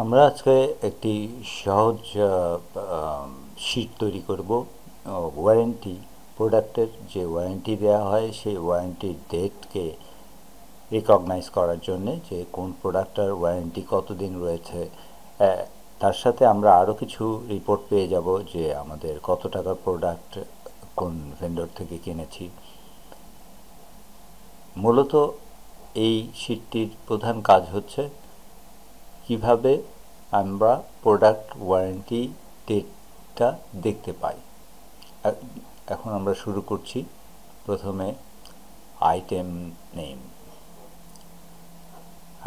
আমরা আজকে একটি সহজ শীট তৈরি করব। ওয়ারেন্টি প্রোডাক্টের যে ওয়ারেন্টি দেওয়া হয় সেই ওয়ারেন্টির ডেটকে রিকগনাইজ করার জন্য যে কোন প্রোডাক্টটার ওয়ারেন্টি কতদিন রয়েছে। তার সাথে আমরা আরও কিছু রিপোর্ট পেয়ে যাব যে আমাদের কত টাকার প্রোডাক্ট কোন ভেন্ডর থেকে কিনেছি। মূলত এই শীটটির প্রধান কাজ হচ্ছে কিভাবে আমরা প্রোডাক্ট ওয়ারেন্টি ডেটটা দেখতে পাই। এখন আমরা শুরু করছি। প্রথমে আইটেম নেম,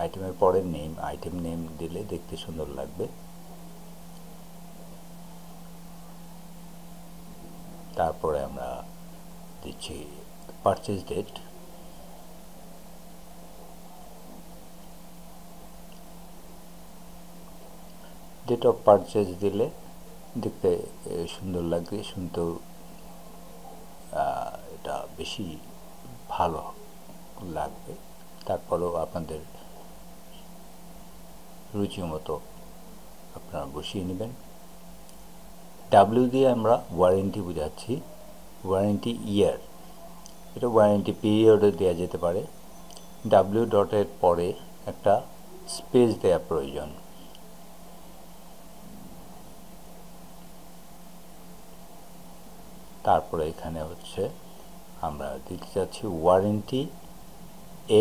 আইটেমের পরে নেম, আইটেম নেম দিলে দেখতে সুন্দর লাগবে। তারপরে আমরা দিচ্ছি purchase date, date of purchase দিলে দেখতে সুন্দর লাগবে, শুনতেও এটা বেশি ভালো লাগবে। তারপরেও আপনাদের রুচি মতো আপনারা বসিয়ে নেবেন। ডাব্লিউ দিয়ে আমরা ওয়ারেন্টি বোঝাচ্ছি, ওয়ারেন্টি ইয়ার, এটা ওয়ারেন্টি পিরিয়ডে দেওয়া যেতে পারে। ডাব্লিউ ডটের পরে একটা স্পেস দেওয়া প্রয়োজন। তারপরে এখানে হচ্ছে আমরা দিতে চাচ্ছি ওয়ারেন্টি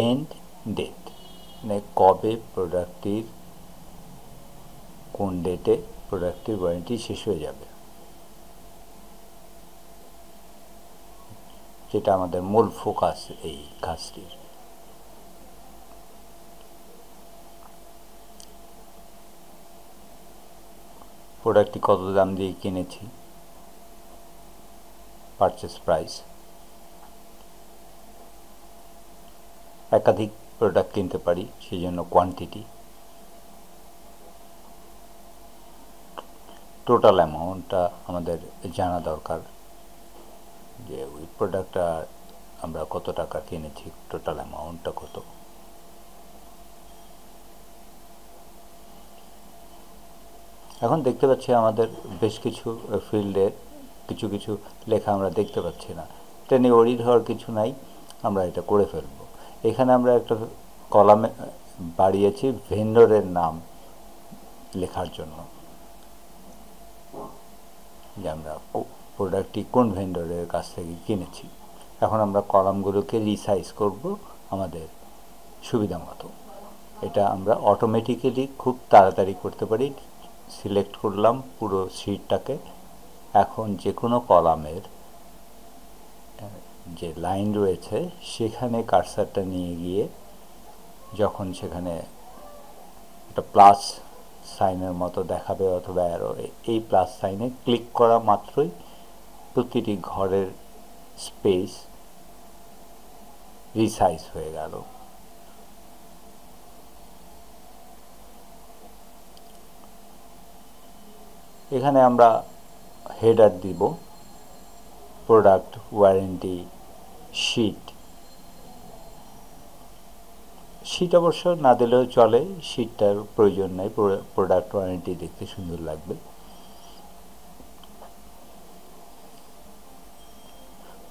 এন্ড ডেট, মানে কবে প্রোডাক্টটির কোন ডেটে প্রোডাক্টটির ওয়ারেন্টি শেষ হয়ে যাবে, যেটা আমাদের মূল ফোকাস এই কাজটির। প্রোডাক্টটি কত দাম দিয়ে কিনেছি, পারচেস প্রাইস। একাধিক প্রোডাক্ট কিনতে পারি, সেই জন্য কোয়ান্টিটি। টোটাল অ্যামাউন্টটা আমাদের জানা দরকার, যে ওই প্রোডাক্টটা আমরা কত টাকা কিনেছি, টোটাল অ্যামাউন্টটা কত। এখন দেখতে পাচ্ছি আমাদের বেশ কিছু ফিল্ডের কিছু কিছু লেখা আমরা দেখতে পাচ্ছি না। এটা নিয়ে ওরিড হওয়ার কিছু নাই, আমরা এটা করে ফেলব। এখানে আমরা একটা কলামে বাড়িয়েছি ভেন্ডরের নাম লেখার জন্য, যে আমরা প্রোডাক্টটি কোন ভেন্ডরের কাছ থেকে কিনেছি। এখন আমরা কলামগুলোকে রিসাইজ করব আমাদের সুবিধা মতো। এটা আমরা অটোমেটিক্যালি খুব তাড়াতাড়ি করতে পারি। সিলেক্ট করলাম পুরো শীটটাকে। এখন যে কোনো কলামের যে লাইন রয়েছে সেখানে কার্সারটা নিয়ে গিয়ে যখন সেখানে একটা প্লাস সাইনের মতো দেখাবে অথবা অ্যারো, এই প্লাস সাইনে ক্লিক করা মাত্রই প্রতিটি ঘরের স্পেস রিসাইজ হয়ে গেল। এখানে আমরা হেডার দিব প্রোডাক্ট ওয়ারেন্টি শীট। শীট অবশ্য না দিলেও চলে, শীটটার প্রয়োজন নেই, প্রোডাক্ট ওয়ারেন্টি দেখতে সুন্দর লাগবে।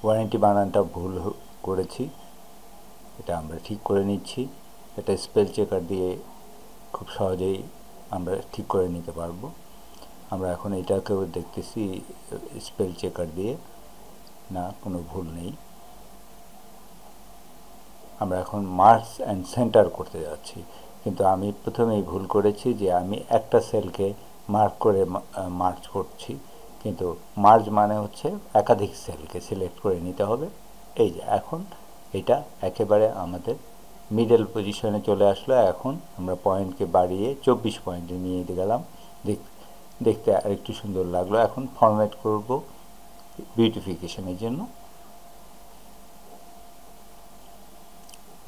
ওয়ারেন্টি বানানটা ভুল করেছি, এটা আমরা ঠিক করে নিচ্ছি। এটা স্পেল চেকার দিয়ে খুব সহজেই আমরা ঠিক করে নিতে পারবো। আমরা এখন এটাকেও দেখতেছি স্পেল চেকার দিয়ে, না কোনো ভুল নেই। আমরা এখন মার্জ অ্যান্ড সেন্টার করতে যাচ্ছি, কিন্তু আমি প্রথমেই ভুল করেছি যে আমি একটা সেলকে মার্ক করে মার্জ করছি, কিন্তু মার্জ মানে হচ্ছে একাধিক সেলকে সিলেক্ট করে নিতে হবে। এই যে এখন এটা একেবারে আমাদের মিডল পজিশনে চলে আসলো। এখন আমরা পয়েন্টকে বাড়িয়ে 24 পয়েন্টে নিয়ে গেলাম, দেখতে আরেকটু সুন্দর লাগলো। এখন ফরম্যাট করব বিউটিফিকেশনের জন্য,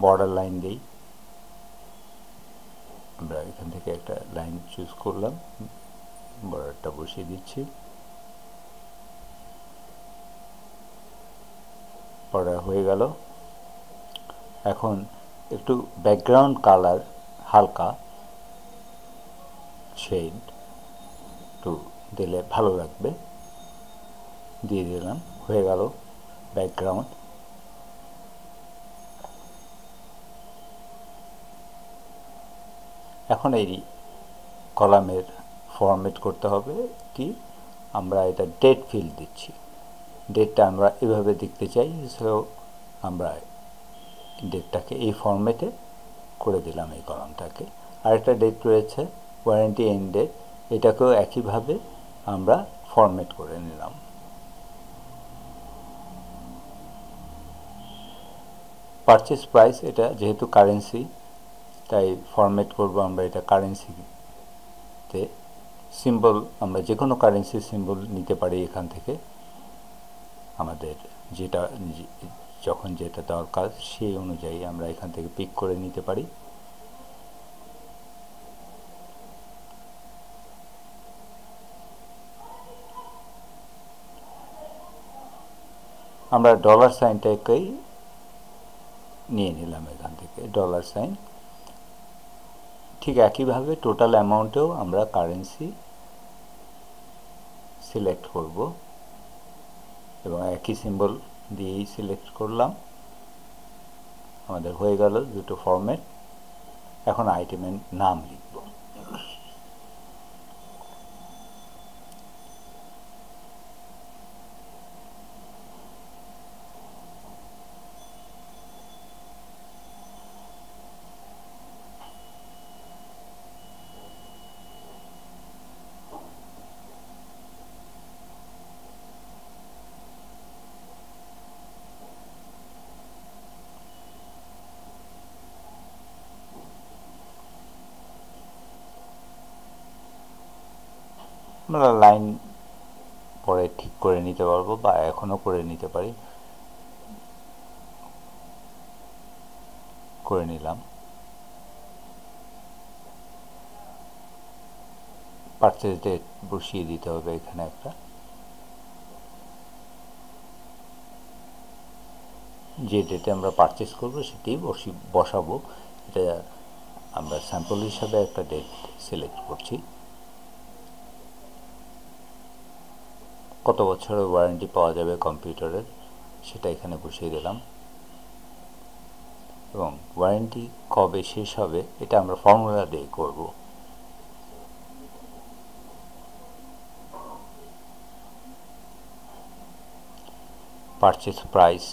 বর্ডার লাইন দিই। আমরা এখান থেকে একটা লাইন চুজ করলাম, বর্ডারটা বসিয়ে দিচ্ছি। বর্ডার হয়ে গেল। এখন একটু ব্যাকগ্রাউন্ড কালার হালকা শেড একটু দিলে ভালো লাগবে, দিয়ে দিলাম, হয়ে গেল ব্যাকগ্রাউন্ড। এখন এই কলামের ফরম্যাট করতে হবে কি, আমরা এটা ডেট ফিল্ড দিচ্ছি, ডেটটা আমরা এভাবে দেখতে চাই, সো আমরা ডেটটাকে এই ফরম্যাটে করে দিলাম এই কলামটাকে। আরেকটা ডেট রয়েছে ওয়ারেন্টি এন্ড ডেট, এটাকেও একইভাবে আমরা ফরম্যাট করে নিলাম। পারচেস প্রাইস, এটা যেহেতু কারেন্সি তাই ফরম্যাট করব আমরা এটা কারেন্সিতে। সিম্বল আমরা যে কোনো কারেন্সির সিম্বল নিতে পারি এখান থেকে, আমাদের যেটা যখন যেটা দরকার সেই অনুযায়ী আমরা এখান থেকে পিক করে নিতে পারি। আমরা ডলার সাইনটাকেই নিয়ে নিলাম এখান থেকে, ডলার সাইন। ঠিক একইভাবে টোটাল অ্যামাউন্টেও আমরা কারেন্সি সিলেক্ট করব এবং একই সিম্বল দিয়েই সিলেক্ট করলাম। আমাদের হয়ে গেল দুটো ফরম্যাট। এখন আইটেমের নাম লিখব। আমরা লাইন পরে ঠিক করে নিতে পারবো বা এখনও করে নিতে পারি, করে নিলাম। পারচেজ ডেট বসিয়ে দিতে হবে এখানে একটা, যে ডেটে আমরা পারচেজ করবো সেটি বসাবো। এটা আমরা স্যাম্পল হিসাবে একটা ডেট সিলেক্ট করছি। কত বছরের ওয়ারেন্টি পাওয়া যাবে কম্পিউটারের সেটা এখানে বসিয়ে দিলাম, এবং ওয়ারেন্টি কবে শেষ হবে এটা আমরা ফর্মুলা দিয়ে করব। পারচেজ প্রাইস,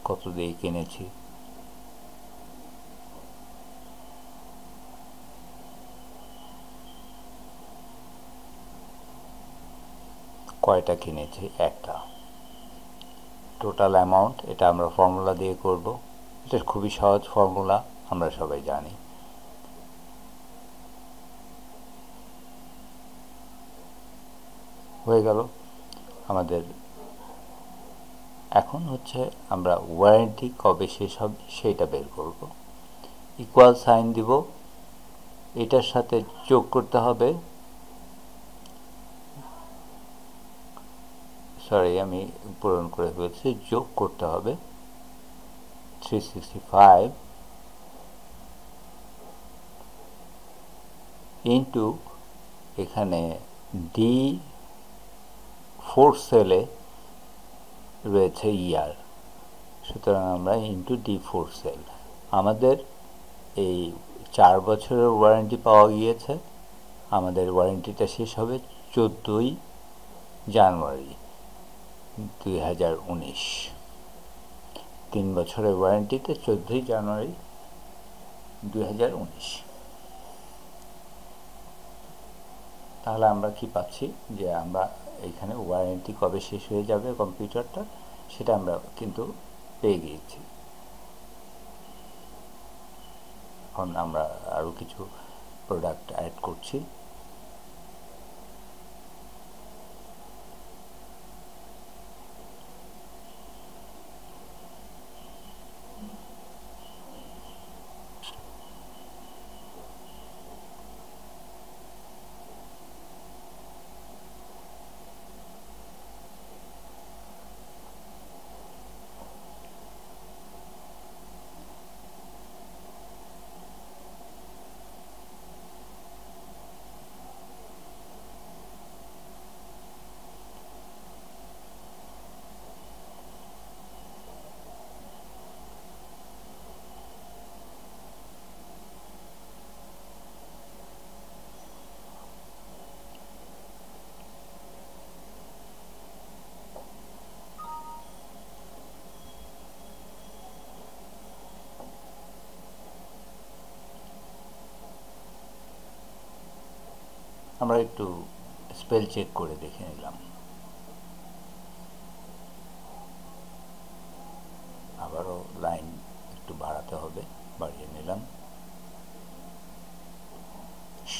কত দিয়ে কিনেছি, কয়টা কিনেছি, একটা। টোটাল অ্যামাউন্ট, এটা আমরা ফর্মুলা দিয়ে করব। এটা খুবই সহজ ফর্মুলা, আমরা সবাই জানি। হয়ে গেল আমাদের। এখন হচ্ছে আমরা ওয়ারেন্টি কবে শেষ হবে সেইটা বের করব। ইকুয়াল সাইন দিব, এটার সাথে যোগ করতে হবে, সরি আমি পূরণ করে ফেলছি, যোগ করতে হবে 365 ইন্টু এখানে D4 সেলে রয়েছে ইয়ার, সুতরাং আমরা ইন্টু D4 সেল। আমাদের এই 4 বছরের ওয়ারেন্টি পাওয়া গিয়েছে, আমাদের ওয়ারেন্টিটা শেষ হবে 14ই জানুয়ারি 2019। 3 বছরের ওয়ারেন্টিতে 14ই জানুয়ারি 2019। তাহলে আমরা কি পাচ্ছি, যে আমরা এখানে ওয়ারেন্টি কবে শেষ হয়ে যাবে কম্পিউটারটা সেটা আমরা কিন্তু পেয়ে গিয়েছি। এখন আমরা আরও কিছু প্রোডাক্ট অ্যাড করছি। আমরা একটু স্পেল চেক করে দেখে নিলাম। আবারও লাইন একটু বাড়াতে হবে, বাড়িয়ে নিলাম।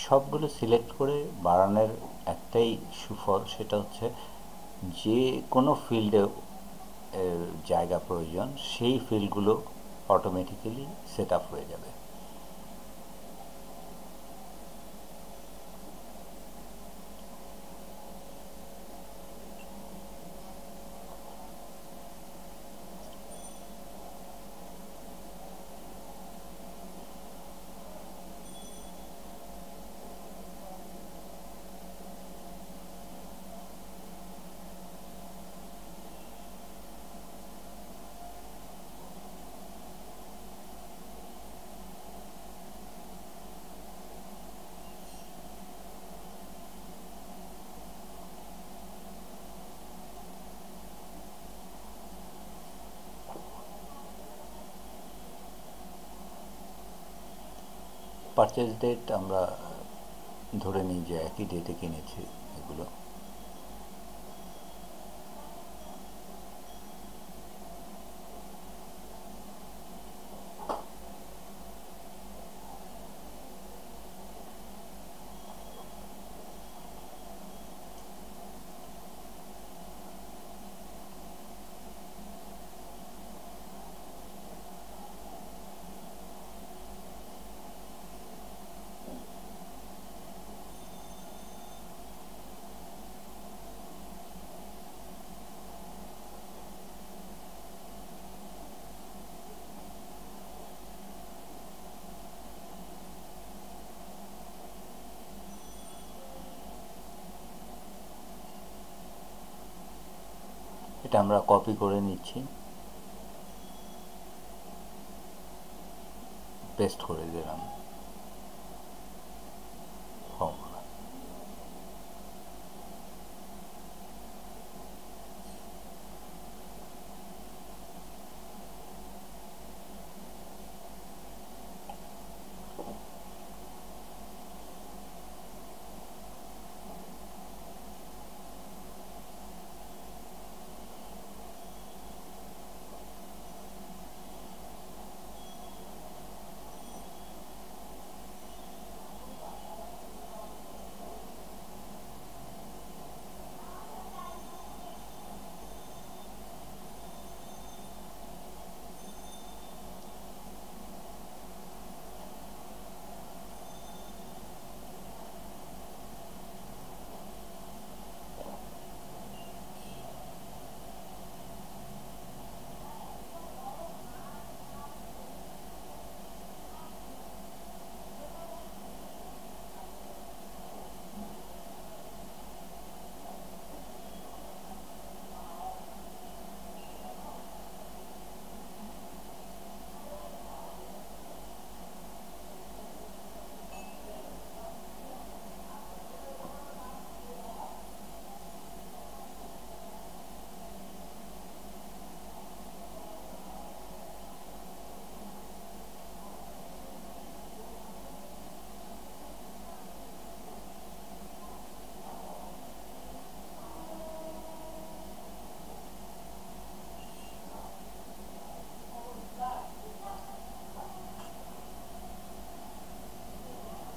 সবগুলো সিলেক্ট করে বাড়ানোর একটাই সুফল, সেটা হচ্ছে যে কোনো ফিল্ডে জায়গা প্রয়োজন সেই ফিল্ডগুলো অটোমেটিক্যালি সেট আপ হয়ে যাবে। পারচেজ ডেট আমরা ধরে নিই যে একই ডেটে কিনেছি এগুলো। এটা আমরা কপি করে নিচ্ছি, পেস্ট করে দিলাম ফর্মুলা।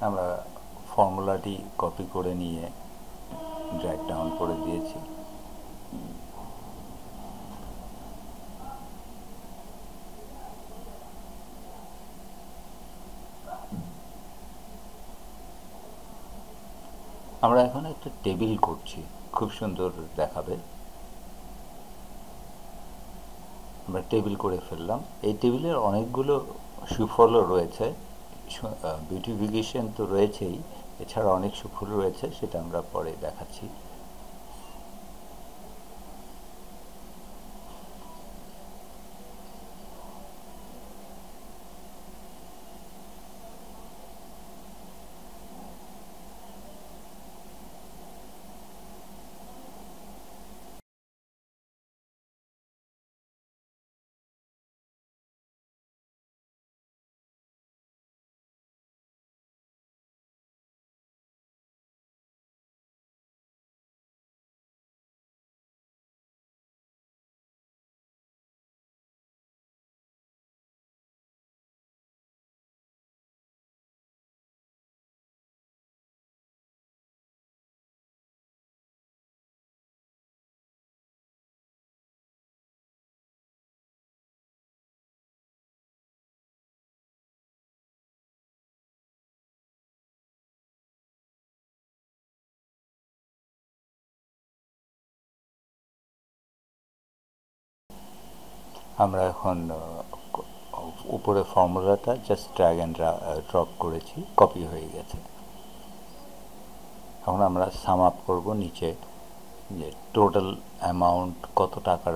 আমরা ফর্মুলাটি কপি করে নিয়ে ড্র্যাগ ডাউন করে দিয়েছি। আমরা এখন একটা টেবিল করছি, খুব সুন্দর দেখাবে। আমরা টেবিল করে ফেললাম। এই টেবিলের অনেকগুলো সুফলও রয়েছে, বিউটিফিকেশন তো রয়েছেই, এছাড়া অনেক সুফল রয়েছে, সেটা আমরা পরে দেখাচ্ছি। আমরা এখন উপরে ফর্মুলাটা জাস্ট ড্র্যাগ অ্যান্ড ড্রপ করেছি, কপি হয়ে গেছে। এখন আমরা সাম আপ করবো নিচে যে টোটাল অ্যামাউন্ট, কত টাকার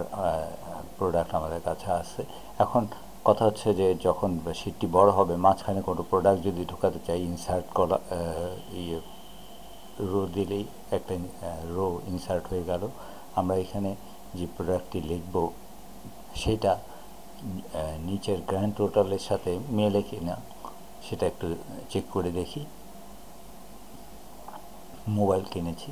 প্রোডাক্ট আমাদের কাছে আছে। এখন কথা হচ্ছে যে যখন শিটটি বড় হবে, মাঝখানে কোনো প্রোডাক্ট যদি ঢোকাতে চাই, ইনসার্ট করা রো দিলেই একটা রো ইনসার্ট হয়ে গেল। আমরা এখানে যে প্রোডাক্টটি লিখব সেটা নিচের গ্র্যান্ড টোটালের সাথে মেলে কিনা সেটা একটু চেক করে দেখি। মোবাইল কিনেছি,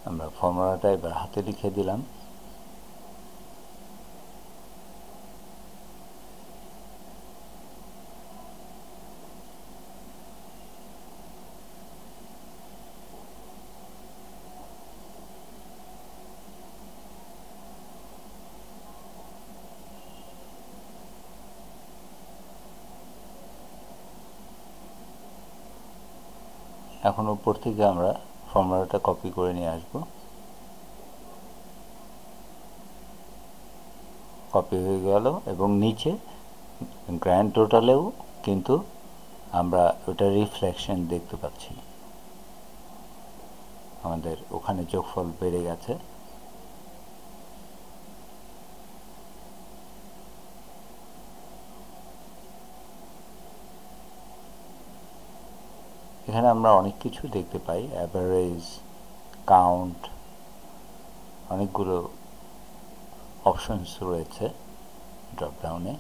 আমরা ফর্মুলাটা এবার হাতে লিখে দিলাম। এখন উপর থেকে আমরা ফর্মুলাটা কপি করে নিয়ে আসবো। কপি হয়ে গেল এবং নিচে গ্র্যান্ড টোটালেও কিন্তু আমরা ওটা রিফ্লেকশন দেখতে পাচ্ছি, আমাদের ওখানে যোগফল বেড়ে গেছে। এখানে আমরা অনেক কিছু দেখতে পাই, অ্যাভারেজ, কাউন্ট, অনেকগুলো অপশনস রয়েছে ড্রপডাউনে।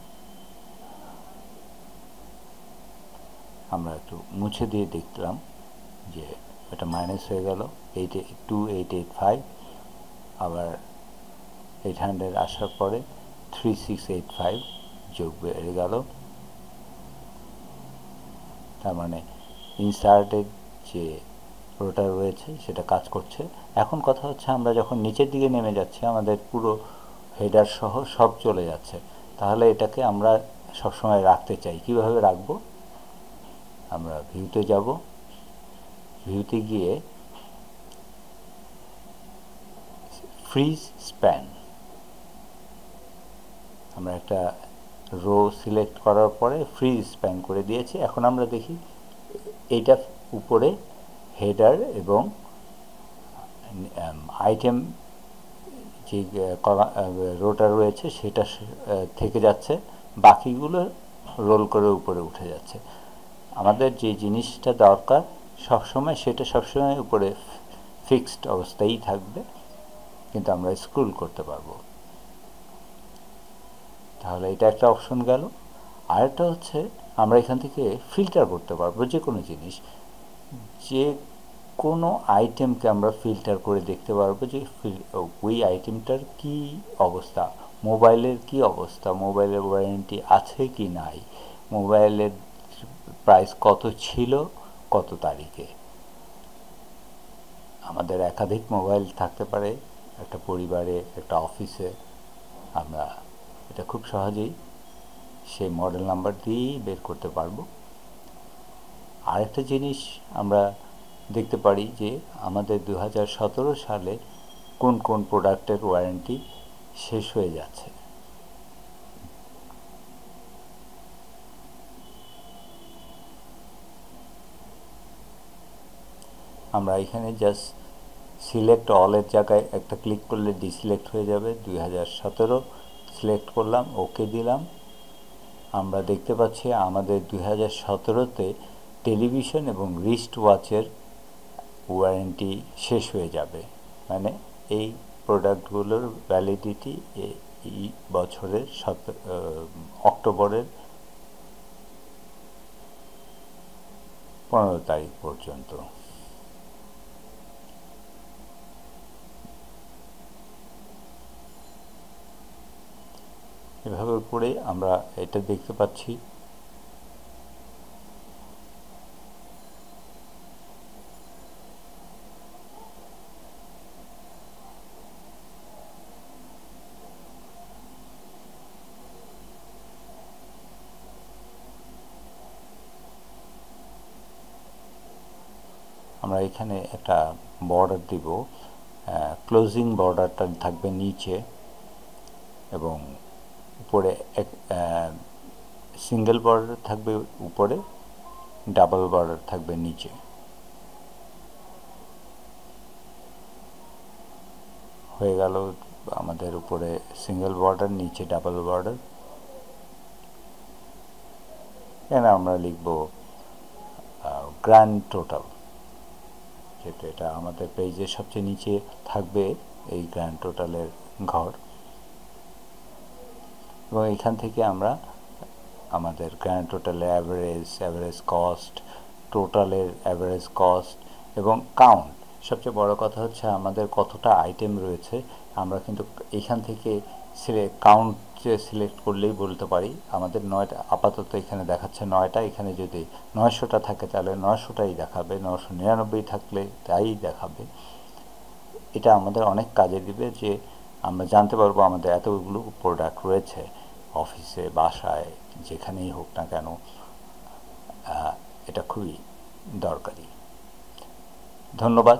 আমরা একটু মুছে দিয়ে দেখলাম যে এটা মাইনাস হয়ে গেল, 2885, আবার 800 আসার পরে 3685 যোগ বেড়ে গেল। তার মানে ইনসার্টেড যে রোটা রয়েছে সেটা কাজ করছে। এখন কথা হচ্ছে আমরা যখন নিচের দিকে নেমে যাচ্ছি আমাদের পুরো হেডার সহ সব চলে যাচ্ছে, তাহলে এটাকে আমরা সবসময় রাখতে চাই। কিভাবে রাখবো? আমরা ভিউতে যাব, ভিউতে গিয়ে ফ্রিজ স্প্যান, আমরা একটা রো সিলেক্ট করার পরে ফ্রিজ স্প্যান করে দিয়েছি। এখন আমরা দেখি এইটা উপরে হেডার এবং আইটেম যে রোটা রয়েছে সেটা থেকে যাচ্ছে, বাকিগুলো রোল করে উপরে উঠে যাচ্ছে। আমাদের যে জিনিসটা দরকার সবসময় সেটা সবসময় উপরে ফিক্সড অবস্থায় থাকবে, কিন্তু আমরা স্ক্রল করতে পারবো। তাহলে এটা একটা অপশন গেল। আরেকটা হচ্ছে আমরা এখান থেকে ফিল্টার করতে পারবো যে কোনো জিনিস, যে কোনো আইটেমকে আমরা ফিল্টার করে দেখতে পারবো যে ওই আইটেমটার কি অবস্থা, মোবাইলের কি অবস্থা, মোবাইলের ওয়ারেন্টি আছে কি নাই, মোবাইলের প্রাইস কত ছিল কত তারিখে। আমাদের একাধিক মোবাইল থাকতে পারে একটা পরিবারে, একটা অফিসে, আমরা এটা খুব সহজেই সেই মডেল নাম্বার দিয়েই বের করতে পারবো। আরেকটা জিনিস আমরা দেখতে পারি যে আমাদের 2017 সালে কোন কোন প্রোডাক্টের ওয়ারেন্টি শেষ হয়ে যাচ্ছে। আমরা এখানে জাস্ট সিলেক্ট অলের জায়গায় একটা ক্লিক করলে ডিসিলেক্ট হয়ে যাবে। 2017 সিলেক্ট করলাম, ওকে দিলাম। আমরা দেখতে পাচ্ছি আমাদের 2017-তে টেলিভিশন এবং রিস্ট ওয়াচের ওয়ারেন্টি শেষ হয়ে যাবে, মানে এই প্রোডাক্টগুলোর ভ্যালিডিটি এই বছরের অক্টোবরের 15 তারিখ পর্যন্ত। এভাবে করে আমরা এটা দেখতে পাচ্ছি। আমরা এখানে একটা বর্ডার দিব, ক্লোজিং বর্ডারটা থাকবে নিচে এবং উপরে এক সিঙ্গেল বর্ডার থাকবে উপরে, ডাবল বর্ডার থাকবে নিচে। হয়ে গেল আমাদের উপরে সিঙ্গেল বর্ডার, নিচে ডাবল বর্ডার। এখানে আমরা লিখব গ্র্যান্ড টোটাল, যেটা এটা আমাদের পেজের সবচেয়ে নিচে থাকবে এই গ্র্যান্ড টোটালের ঘর। এবং এখান থেকে আমরা আমাদের গ্র্যান্ড টোটালের অ্যাভারেজ কস্ট, টোটালের অ্যাভারেজ কস্ট এবং কাউন্ট। সবচেয়ে বড় কথা হচ্ছে আমাদের কতটা আইটেম রয়েছে আমরা কিন্তু এখান থেকে কাউন্ট সিলেক্ট করলেই বলতে পারি। আমাদের 9টা আপাতত এখানে দেখাচ্ছে 9টা, এখানে যদি 900টা থাকে তাহলে 900টাই দেখাবে, 999 থাকলে তাই দেখাবে। এটা আমাদের অনেক কাজে দিবে যে আমরা জানতে পারবো আমাদের এতগুলো প্রোডাক্ট রয়েছে অফিসে, বাসায়, যেখানেই হোক না কেন। এটা খুবই দরকারি। ধন্যবাদ।